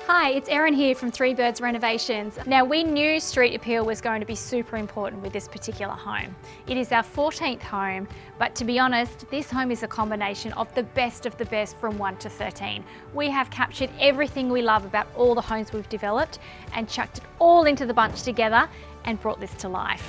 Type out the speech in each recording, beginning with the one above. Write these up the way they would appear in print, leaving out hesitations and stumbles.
Hi, it's Erin here from Three Birds Renovations. Now, we knew street appeal was going to be super important with this particular home. It is our 14th home, but to be honest, this home is a combination of the best from 1 to 13. We have captured everything we love about all the homes we've developed and chucked it all into the bunch together and brought this to life.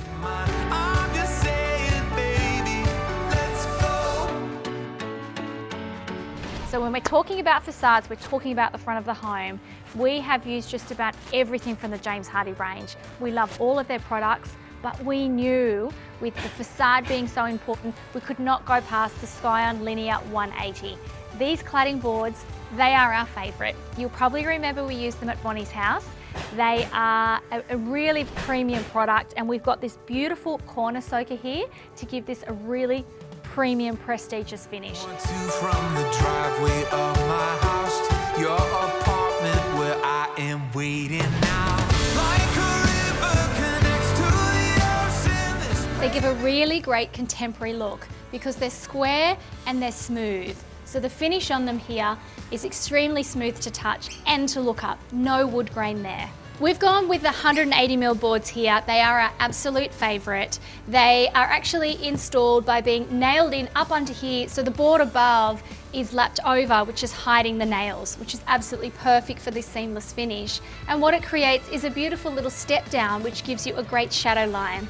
So when we're talking about facades, we're talking about the front of the home. We have used just about everything from the James Hardie range. We love all of their products, but we knew with the facade being so important, we could not go past the Scion Linear 180. These cladding boards, they are our favourite. You'll probably remember we used them at Bonnie's house. They are a really premium product, and we've got this beautiful corner soaker here to give this a really premium, prestigious finish. From the driveway of my house to your apartment where I am waiting now. Like a river connects to the ocean. They give a really great contemporary look because they're square and they're smooth. So the finish on them here is extremely smooth to touch and to look up. No wood grain there. We've gone with the 180mm boards here. They are our absolute favourite. They are actually installed by being nailed in up under here, so the board above is lapped over, which is hiding the nails, which is absolutely perfect for this seamless finish. And what it creates is a beautiful little step down, which gives you a great shadow line.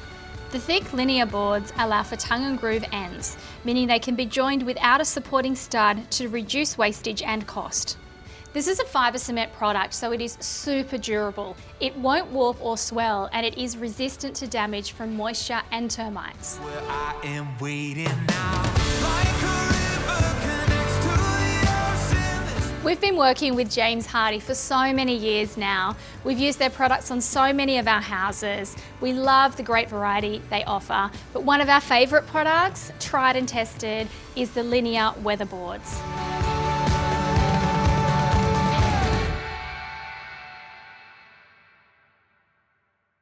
The thick linear boards allow for tongue and groove ends, meaning they can be joined without a supporting stud to reduce wastage and cost. This is a fibre cement product, so it is super durable. It won't warp or swell, and it is resistant to damage from moisture and termites. Where I am waiting now. Like a river connects to the ocean. We've been working with James Hardie for so many years now. We've used their products on so many of our houses. We love the great variety they offer, but one of our favourite products, tried and tested, is the linear weatherboards.